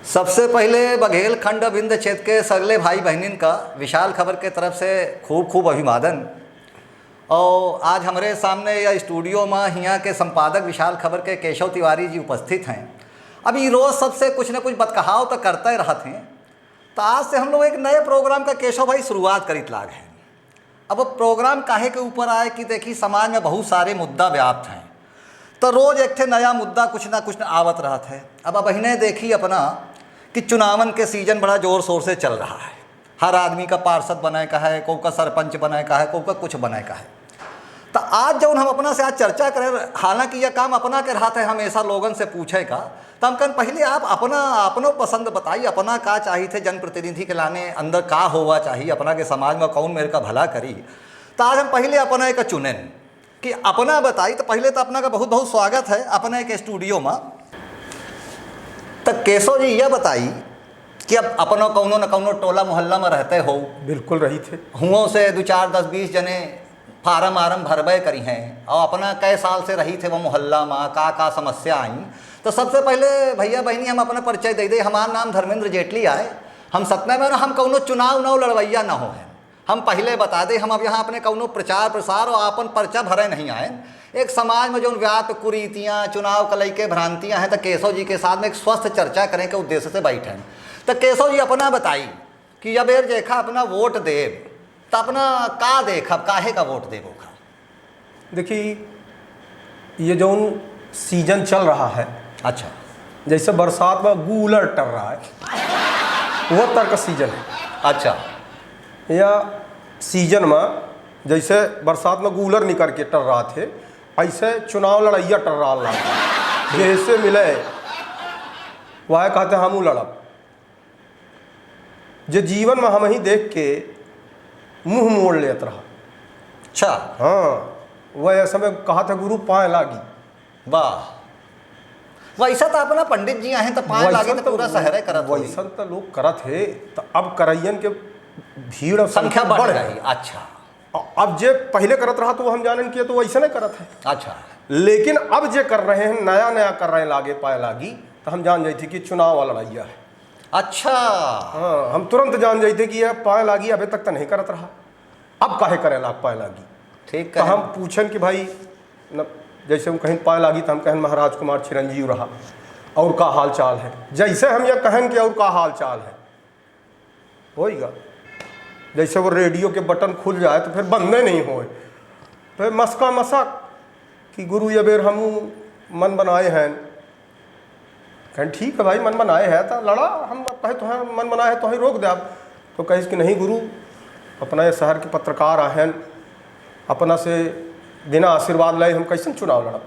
सबसे पहले बघेल खंड विंध्य क्षेत्र के सगले भाई बहनिन का विशाल खबर के तरफ से खूब खूब अभिवादन। और आज हमारे सामने यह स्टूडियो में यहाँ के संपादक विशाल खबर के केशव तिवारी जी उपस्थित हैं। अभी रोज़ सबसे कुछ न कुछ बतकहाव तो करते रहते हैं, तो आज से हम लोग एक नए प्रोग्राम का केशव भाई शुरुआत करित लाग हैं। अब प्रोग्राम काहे के ऊपर आए कि देखी समाज में बहुत सारे मुद्दा व्याप्त हैं, तो रोज़ एक थे नया मुद्दा कुछ ना आवत रहत है। अब बहिने देखी अपना कि चुनावन के सीजन बड़ा ज़ोर शोर से चल रहा है। हर आदमी का पार्षद बनाए का है, कोई का सरपंच बनाए का है, कोई का कुछ बनाए का है। तो आज जब हम अपना से आज चर्चा करें, हालांकि यह काम अपना के रहा है हमेशा लोगन से पूछे का, तो हम कहन पहले आप अपनो पसंद बताइए, अपना का चाहिए थे जनप्रतिनिधि के लाने अंदर का होवा चाहिए, अपना के समाज में कौन मेरे का भला करी। तो आज हम पहले अपना एक चुनें कि अपना बताई। तो पहले तो अपना का बहुत बहुत स्वागत है अपने एक स्टूडियो में। तो केशव जी यह बताई कि अब अपनो कौनो न कौनो टोला मोहल्ला में रहते हो। बिल्कुल रही थे। हुओं से 2 4 10 20 जने फार्म आरम भरबे करी हैं, और अपना कई साल से रही थे वो मोहल्ला में का समस्या आई। तो सबसे पहले भैया बहनी हम अपना परिचय दे दे। हमारा नाम धर्मेंद्र जेटली आए, हम सतना में हम कौनो चुनाव लड़वैया ना हो है। हम पहले बता दें, हम अब यहाँ अपने कौनो प्रचार प्रसार और अपन पर्चा भरे नहीं आए। एक समाज में जो व्याप्त कुरीतियाँ चुनाव को लेके भ्रांतियाँ हैं, तो केशव जी के साथ में एक स्वस्थ चर्चा करने के उद्देश्य से बैठे हैं। तो केशव जी अपना बताई कि जब एक देखा अपना वोट देव, तो अपना का देखब काहे का वोट देव होगा। देखिए, ये जो सीजन चल रहा है, अच्छा, जैसे बरसात में गूलर टर रहा है, वो तरह का सीजन है। अच्छा, या सीजन में जैसे बरसात में गूलर निकल के टर रहा थे, ऐसे चुनाव लड़ैया टर रहा जैसे मिले वह कहते हम लड़ब। जो जीवन में हम ही देख के मुंह मोड़ लेत रहा। अच्छा, हाँ, वह ऐसे में कहा था गुरु पाए लागी। वाह, वैसा तो अपना पंडित जी हैं तो पाए लागे तो पूरा शहर करत होई। वैसा तो लोग करत है, तो अब करैयन के भीड़ संख्या बढ़ गई। अच्छा, अब जे पहले करत रहा तो वो हम जानन किया तो वैसे नहीं करत है। अच्छा, लेकिन अब जे कर रहे हैं नया कर रहे हैं लागे पाए लागी, तो हम जान जाते कि चुनाव वाला लड़ाइया है। अच्छा, हाँ, हम तुरंत जान जाते कि यह पाए लागी अभी तक तो नहीं करत रहा, अब काहे करे लाग पाए लागी। ठीक तो है। हम पूछन कि भाई न, जैसे हम कहीं पाए लागी तो हम कहें महाराज कुमार चिरंजीव रहा और का हाल चाल है। जैसे हम यह कहें कि और का हाल चाल है होएगा, जैसे वो रेडियो के बटन खुल जाए तो फिर बंदे नहीं होए, फिर मस्का मसक कि गुरु ये बेर हम मन बनाए हैं। कहें ठीक है भाई, मन बनाए है तो लड़ा, हम कहे तो हैं मन बनाए है तो ही रोक दे आप। तो कहे कि नहीं गुरु, अपना ये शहर के पत्रकार हैं, अपना से बिना आशीर्वाद लाए हम कैसे चुनाव लड़ब।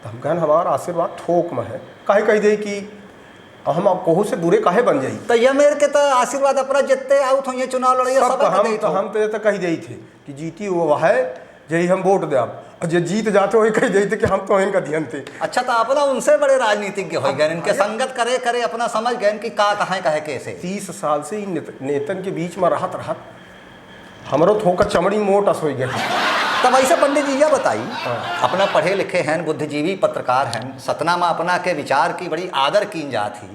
तो हम कहें हमारा आशीर्वाद थोक में है, काहे कह दे कि हम आप कोहू से बुरे काहे बन जाई। तो ये मेरे के तो आशीर्वाद अपना जितने आउट होंगे चुनाव लड़ाई सब हम तो ये तो कही दी थे कि जीती वो है यही हम वोट दे, और जो जीत जाते वही कही दी थे कि हम तो इनका ध्यान थे। अच्छा, तो अपना उनसे बड़े राजनीतिज्ञ हो गए, इनके संगत करे अपना समझ गए कि का कहाँ कहे कैसे। 30 साल से इन नेतन के बीच में रहत हमरो थोका चमड़ी मोटस हो गया। तब ऐसे पंडित जी यह बताई, अपना पढ़े लिखे हैं, बुद्धिजीवी पत्रकार हैं, सतना में अपना के विचार की बड़ी आदर की जाती।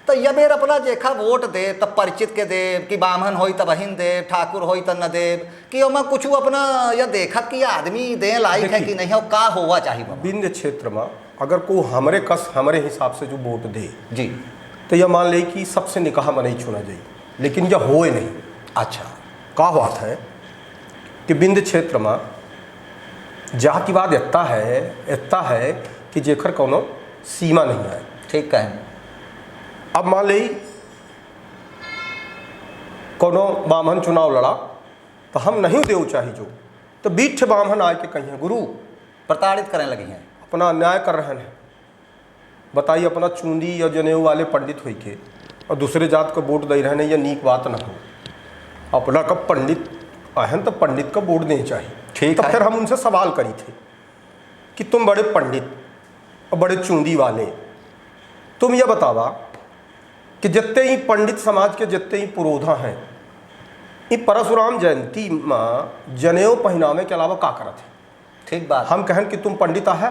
तो यह बेर अपना देखा वोट दे तब परिचित के देव कि बामन होई तब बहिन देव, ठाकुर होई तब न देव, कि ओमा कुछ अपना यह देखा कि आदमी दे लायक है कि नहीं, हो का होवा चाहिए। विंध्य क्षेत्र में अगर को हमरे हिसाब से जो वोट दे जी, तो यह मान ले कि सबसे निकाह में नहीं चुना जाए, लेकिन यह होए नहीं। अच्छा, का बात है कि विंध्य क्षेत्र में जातिवाद इतना है कि जेकर कोनो सीमा नहीं है। ठीक है। अब मान ली कोनो बामन चुनाव लड़ा तो हम नहीं देव चाहिए जो, तो बीठ बामन आए के कहीं गुरु प्रताड़ित करने लगी हैं, अपना अन्याय कर रहे हैं। बताइए, अपना चूंदी या जनेऊ वाले पंडित हुई के और दूसरे जात को वोट दे रहे हैं, यह नीक बात न हो। अपना का पंडित अहन तो पंडित का वोट नहीं चाहिए। ठीक तो है। फिर हम उनसे सवाल करी थे कि तुम बड़े पंडित और बड़े चूंदी वाले, तुम यह बतावा कि जितने ही पंडित समाज के जितने ही पुरोधा हैं, ये परशुराम जयंती में जनेऊ पहनावे के अलावा का करत है। ठीक बात। हम कहें कि तुम पंडित है,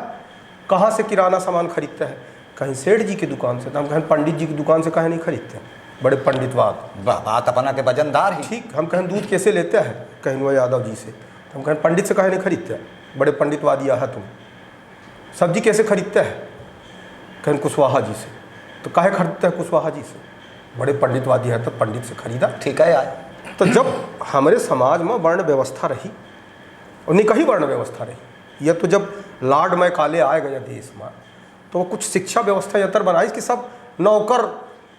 कहाँ से किराना सामान खरीदते हैं, कहीं सेठ जी की दुकान से, तो हम कहें पंडित जी की दुकान से कहीं नहीं खरीदते हैं, बड़े पंडितवाद। बात अपना के वजनदार ही। ठीक, हम कहें दूध कैसे लेते हैं कहीं वो यादव जी से, तो हम कहें पंडित से कहीं नहीं खरीदते हैं, बड़े पंडितवादी है तुम। सब्जी कैसे खरीदते हैं, कहें कुशवाहा जी से, तो काहे खरीदते हैं कुशवाहा जी से, बड़े पंडितवादी है तो पंडित से खरीदा। ठीक है यार। तो जब हमारे समाज में वर्ण व्यवस्था रही और निकही वर्ण व्यवस्था रही, यह तो जब लाड में काले आए गए देश में, तो वो कुछ शिक्षा व्यवस्था यतर बनाई कि सब नौकर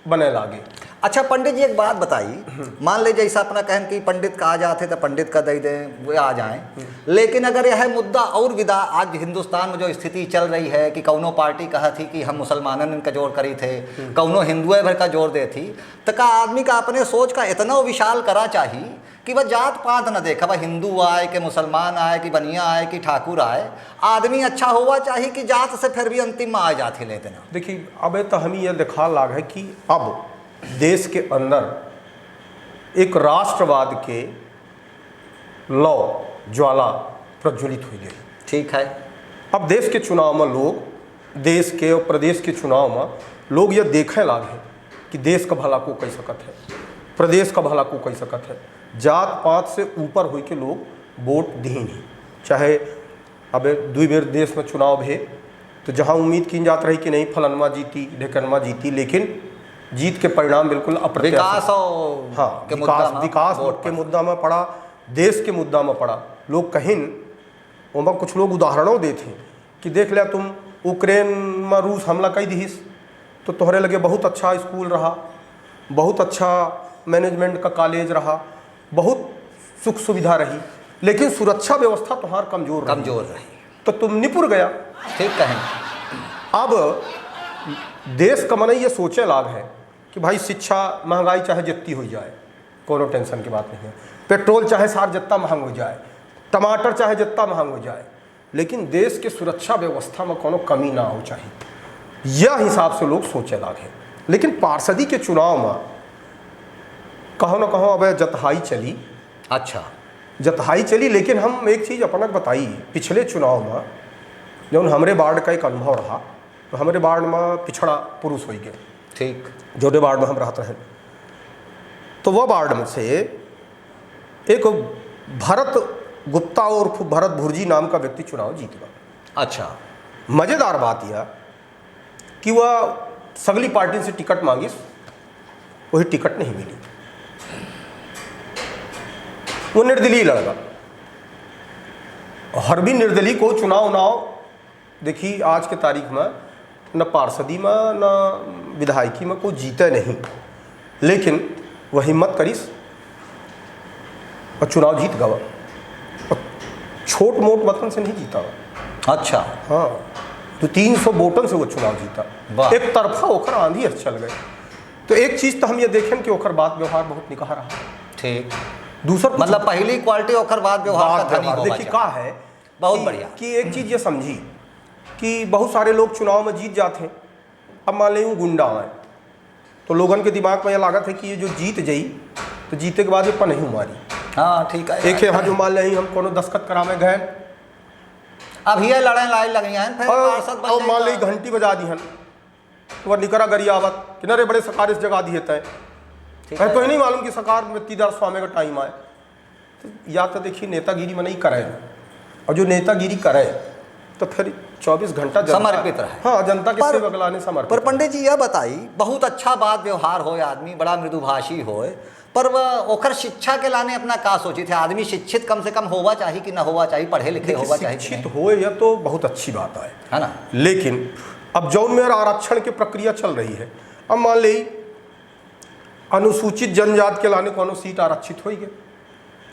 बने लागे। अच्छा पंडित जी एक बात बताइए, मान लीजिए जैसा अपना कहन कि पंडित का आ जाते तो पंडित का दे दें वो आ जाएं, लेकिन अगर यह मुद्दा और विदा आज हिंदुस्तान में जो स्थिति चल रही है कि कौनो पार्टी कहा थी कि हम मुसलमानन का जोर करी थे, कौनो हिंदुए भर का जोर दे थी, तो का आदमी का अपने सोच का इतना विशाल करा चाहिए कि वह जात पात न देखा, वह हिंदू आए कि मुसलमान आए कि बनिया आए कि ठाकुर आए, आदमी अच्छा हुआ चाहिए कि जात से फिर भी अंतिम में आ जाते लेते ना। देखिए अब तो हमें यह दिखा लाग है कि अब देश के अंदर एक राष्ट्रवाद के लौ ज्वाला प्रज्वलित हुई गई। ठीक है। अब देश के चुनाव में लोग, देश के और प्रदेश के चुनाव में लोग यह देखे लागे कि देश का भला को कई सकत है, प्रदेश का भला को कई सकत है। जात पात से ऊपर हो के लोग वोट दी नहीं। चाहे अब दुई बेर देश में चुनाव भे तो जहाँ उम्मीद की जात रही कि नहीं फलनमा जीती ढेकनमा जीती, लेकिन जीत के परिणाम बिल्कुल अप्रत्याशित। विकास और हाँ, विकास के मुद्दा में पड़ा, देश के मुद्दा में पड़ा। लोग कहीं वहाँ कुछ लोग उदाहरणों देते कि देख लिया तुम यूक्रेन में रूस हमला कई दीस तो तोहरे लगे बहुत अच्छा स्कूल रहा, बहुत अच्छा मैनेजमेंट का कॉलेज रहा, बहुत सुख सुविधा रही, लेकिन सुरक्षा व्यवस्था तुम्हार कमजोर रही तो तुम निपुर गया। ठीक कहें। अब देश का मन ये सोचे लाग है कि भाई शिक्षा महंगाई चाहे जितनी हो जाए कोनो टेंशन की बात नहीं है, पेट्रोल चाहे सार जितना महंग हो जाए, टमाटर चाहे जितना महंग हो जाए, लेकिन देश के सुरक्षा व्यवस्था में कोनो कमी ना हो चाहिए, यह हिसाब से लोग सोचे लागे। लेकिन पार्षदी के चुनाव में कहो न कहो अब जतहाई चली। अच्छा, जतहाई चली, लेकिन हम एक चीज़ अपना बताई, पिछले चुनाव में जब हमारे वार्ड का एक अनुभव रहा तो हमारे वार्ड में पिछड़ा पुरुष हो गए। ठीक। जोड़े वार्ड में हम रहते हैं, तो वह वार्ड में से एक भरत गुप्ता और भरत भुर्जी नाम का व्यक्ति चुनाव जीत गया। अच्छा, मज़ेदार बात यह कि वह सगली पार्टी से टिकट मांगी, वही टिकट नहीं मिली, वो निर्दलीय लड़का। हर भी निर्दलीय को चुनाव देखिए आज के तारीख में न पार्षदी में न विधायकी में कोई जीते नहीं, लेकिन वह हिम्मत करीस और चुनाव जीत गवा, और छोट मोट वतन से नहीं जीता वो। अच्छा, हाँ, तो 300 वोटन से वो चुनाव जीता, एक तरफा ओखर आंधी चल गए। तो एक चीज़ तो हम ये देखें कि ओखर बात व्यवहार बहुत निकहा रहा। ठीक। दूसरा मतलब पहली क्वालिटी ओखर बात व्यवहार का धनी देखिए का है बहुत बढ़िया कि एक चीज़ ये समझी कि बहुत सारे लोग चुनाव में जीत जाते हैं। अब मान लीजिए गुंडा है तो लोगन के दिमाग में यह लागत है कि ये जो जीत जाई तो जीते के बाद ये नहीं मारी। हाँ ठीक है। एक यहाँ जो मान ली हम कोनो दस्खत करावे गए, अब ये लड़ाई लाई लगी हैं, फिर पार्षद और मान ली घंटी बजा दी हन तो वह निकरा गरियावत कि नरे बड़े सरकार इस जगह दी है तो ही नहीं मालूम कि सरकार में 30 स्वामी का टाइम आए। तो या तो देखिए नेतागिरी में नहीं करे, और जो नेतागिरी करे तो फिर 24 घंटा समर्पित रहे। हाँ, जनता के सेवक लाने समर्पित। पर पंडित जी यह बताई, बहुत अच्छा बात व्यवहार हो, आदमी बड़ा मृदुभाषी हो, पर वह ओकर शिक्षा के लाने अपना का सोची थे? आदमी शिक्षित कम से कम होवा चाहिए कि ना होवा चाहिए, पढ़े लिखे होवा चाहिए? शिक्षित हो यह तो बहुत अच्छी बात है ना, लेकिन अब जौन में आरक्षण की प्रक्रिया चल रही है, अब मान ली अनुसूचित जनजाति के लाने कोनो सीट आरक्षित हो गई,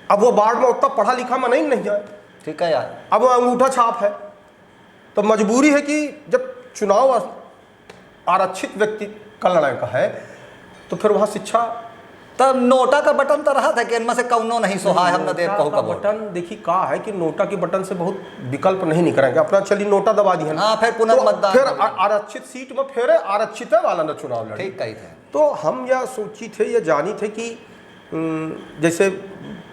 अब वो वार्ड में उतना पढ़ा लिखा में नहीं जाए। ठीक है यार, अब वो अंगूठा छाप है, तो मजबूरी है कि जब चुनाव आरक्षित व्यक्ति का लड़ाई का है तो फिर वहाँ शिक्षा तब नोटा का बटन तो रहा था कि इनमें से कौनो नहीं सोहा हमने देव कहू का बटन। देखिए का है कि नोटा के बटन से बहुत विकल्प नहीं निकलेंगे, अपना चलिए नोटा दबा दी है। हाँ, फिर पुनर्मतदान, फिर आरक्षित सीट में फिर आरक्षित वाला ना चुनाव लड़े। ठीक कही थे। तो हम यह सोची थे, यह जानी थे कि जैसे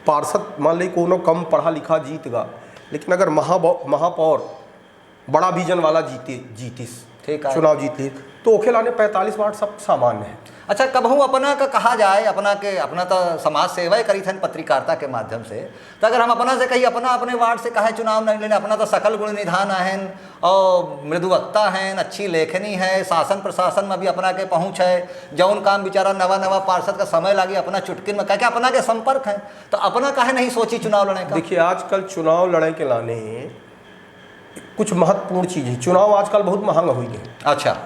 पार्षद मान ली कोनो कम पढ़ा लिखा जीत गा, लेकिन अगर महापौर बड़ा विजन वाला जीतीस, ठीक है, चुनाव जीत ली तो ओखे लाने 45 वाट सब सामान्य है। अच्छा, कबहू अपना का कहा जाए, अपना तो समाज सेवा ही करी थन पत्रकारिता के माध्यम से, तो अगर हम अपना से कही अपना अपने वार्ड से कहे चुनाव नहीं लेने, अपना तो सकल गुण निधान हैं और मृदुवक्ता हैं, अच्छी लेखनी है, शासन प्रशासन में भी अपना के पहुँच है, जौन काम बेचारा नवा पार्षद का समय लगे अपना चुटकिन में कह अपना के संपर्क है, तो अपना काहे नहीं सोची चुनाव लड़ने का? देखिए आजकल चुनाव लड़े के लाने कुछ महत्वपूर्ण चीज़ है। चुनाव आजकल बहुत महंगा हुई है। अच्छा,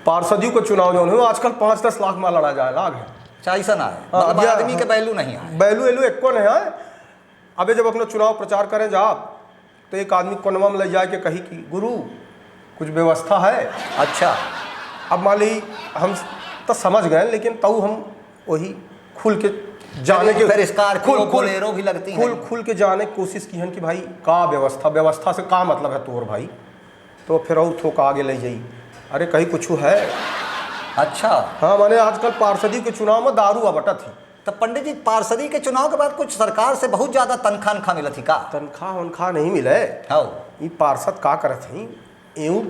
पार्षदियों का चुनाव जो है आजकल 5-10 लाख में लड़ा जाए लाग है। ऐसा ना है, मतलब आदमी के वैल्यू नहीं है, वैल्यू एक्को नहीं है। अबे जब अपना चुनाव प्रचार करें जाप तो एक आदमी कोनवा में ले जाए के कही कि गुरु कुछ व्यवस्था है। अच्छा, अब मान ली हम तो समझ गए, लेकिन तब हम वही खुल के जाने के फिर स्कॉर्पियो बोलेरो भी लगती है, खुल के जाने की कोशिश की है कि भाई का व्यवस्था से का मतलब है तोर भाई, तो फिर और थोक आगे ले जाई, अरे कहीं कुछ है। अच्छा, हाँ, माने आजकल पार्षदी के चुनाव में दारू अबटा थी। तो पंडित जी पार्षदी के चुनाव के बाद कुछ सरकार से बहुत ज्यादा तनख्वाह मिला थी का? तनख्वाह नहीं मिले। हाँ, ये पार्षद का करत हैं, यूँ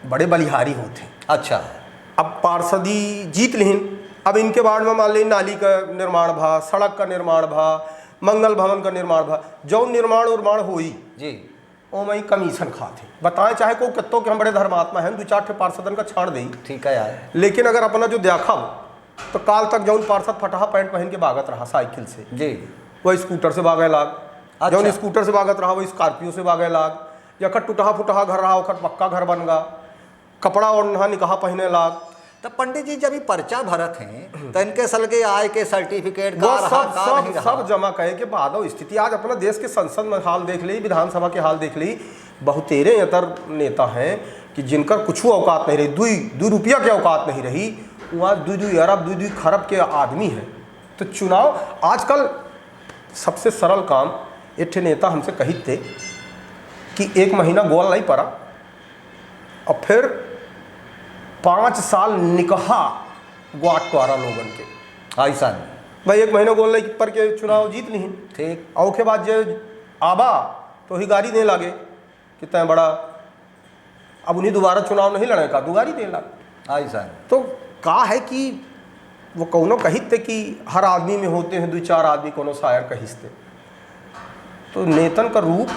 बड़े बलिहारी होते। अच्छा, अब पार्षदी जीत लिहिन, अब इनके वार्ड में मान ली नाली का निर्माण भा, सड़क का निर्माण भा, मंगल भवन का निर्माण भा, जो निर्माण होई जी ओ मई कमीशन खाते। बताएं चाहे को कत्तो के हम बड़े धर्मात्मा हैं, 2-4 ठे पार्षदन का छाड़ दी, ठीक है यार, लेकिन अगर अपना जो देखा तो काल तक जौन पार्षद फटाहा पैंट पहन के भागत रहा साइकिल से, जी वह स्कूटर से भागे लाग। अच्छा। जौन स्कूटर से भागत रहा वह स्कॉर्पियो से भागे लाग, या खट टूटहा फुटहा घर रहा वखट पक्का घर बन गा, कपड़ा और नहा निकाह पहने लाग। तो पंडित जी जब ये पर्चा भरत हैं तो इनके सलगे आय के सर्टिफिकेट वो का सब जमा कहे के बाद स्थिति आज अपना देश के संसद में हाल देख ली, विधानसभा के हाल देख ली, बहुतेरे यतर नेता हैं कि जिनकर कुछ औकात नहीं रही, 2 रुपया की औकात नहीं रही, वहाँ 2 अरब 2 खरब के आदमी हैं। तो चुनाव आजकल सबसे सरल काम, एक नेता हमसे कही थे कि 1 महीना गोल नहीं पड़ा और फिर 5 साल निकहा ग्वाटवारा लोगन के ऐसा भाई 1 महीना गोल नहीं पर के चुनाव जीत नहीं, ठीक, और के बाद जो आबा तो ही गाड़ी दे लागे कि तय बड़ा, अब उन्हीं दोबारा चुनाव नहीं लड़े का, दुगारी दे लाग। ऐसा तो का है कि वो कौनो कहित थे कि हर आदमी में होते हैं 2-4 आदमी, कोनो शायर कहिस्ते। तो नेतन का रूप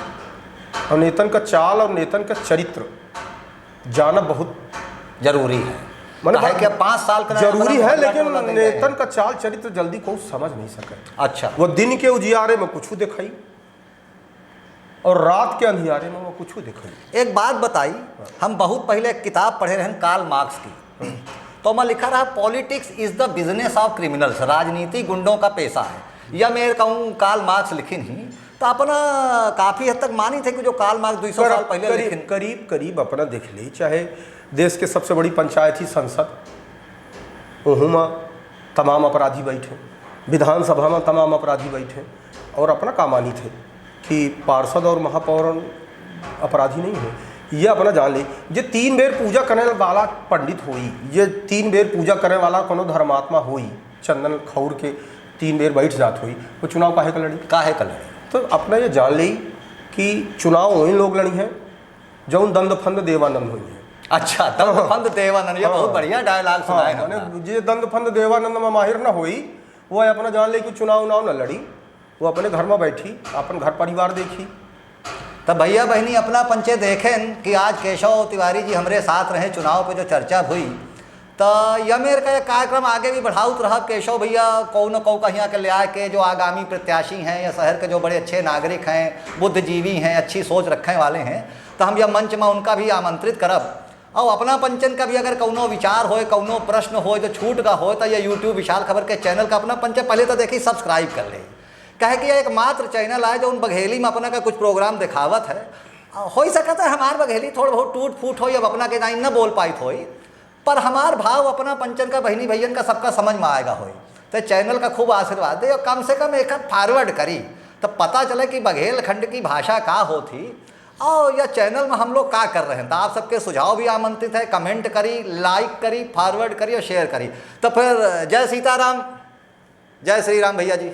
और नेतन का चाल और नेतन का चरित्र जाना बहुत जरूरी है, मतलब कि 5 साल का जरूरी है, लेकिन नेतन का चाल चरित्र जल्दी को समझ नहीं सके। अच्छा, वो दिन के उजियारे में कुछ दिखाई और रात के अंधियारे में वो कुछ दिखाई। एक बात बताई, हम बहुत पहले एक किताब पढ़े रहे कार्ल मार्क्स की, तो मैं लिखा रहा politics is the business of criminals, राजनीति गुंडों का पेशा है। या मैं कहूँ कार्ल मार्क्स लिखिन ही, तो अपना काफ़ी हद तक मानी थे कि जो कार्ल मार्क्स 200 साल पहले लिखिन, करीब अपना देख ली, चाहे देश के सबसे बड़ी पंचायती संसद, वहाँ तमाम अपराधी बैठे, विधानसभा में तमाम अपराधी बैठे, और अपना का मानी थे कि पार्षद और महापौर अपराधी नहीं है। ये अपना जान ली, ये 3 बेर पूजा करने वाला पंडित होई, ये 3 बेर पूजा करने वाला कोनो धर्मात्मा होई, चंदन खौर के 3 बेर बैठ जात हुई, वो चुनाव काहे का लड़ी? तो अपना ये जान ली कि चुनाव वही लोग लड़ी हैं जौन दंड फंद देवानंद हुई है। अच्छा, दंड फंद देवानंद, ये बहुत बढ़िया डायलॉग सुना है ना। जे दंड फंद देवानंद में माहिर ना हुई, वो अपना जान ले कि चुनाव न लड़ी, वो अपने घर में बैठी, अपन घर परिवार देखी। तब भैया बहनी अपना पंचे देखें कि आज केशव तिवारी जी हमारे साथ रहे, चुनाव पे जो चर्चा हुई, तो यह मेरे का कार्यक्रम आगे भी बढ़ाउत रहा। केशव भैया कौ न कौ कहीं के ले आके जो आगामी प्रत्याशी हैं या शहर के जो बड़े अच्छे नागरिक हैं, बुद्धिजीवी हैं, अच्छी सोच रखने वाले हैं, तो हम यह मंच में उनका भी आमंत्रित करब। और अपना पंचन का भी अगर कौनो विचार हो, कौनो प्रश्न हो जो छूट का हो, तो ये यूट्यूब विशाल खबर के चैनल का अपना पंच पहले तो देखिए सब्सक्राइब कर ले, कहे कि यह एकमात्र चैनल है जो उन बघेली में अपना का कुछ प्रोग्राम दिखावत है। हो सकता है हमार बघेली थोड़ा बहुत टूट फूट हो, अब अपना के नहीं न बोल पाई हो, पर हमार भाव अपना पंचन का बहनी भैयन का सबका समझ में आएगा हो। तो चैनल का खूब आशीर्वाद दे और कम से कम एक फॉरवर्ड करी, तो पता चले कि बघेलखंड की भाषा का होती और यह चैनल में हम लोग क्या कर रहे हैं। तो आप सबके सुझाव भी आमंत्रित है, कमेंट करी, लाइक करी, फॉरवर्ड करी और शेयर करी। तो फिर जय सीताराम, जय श्री राम भैया जी।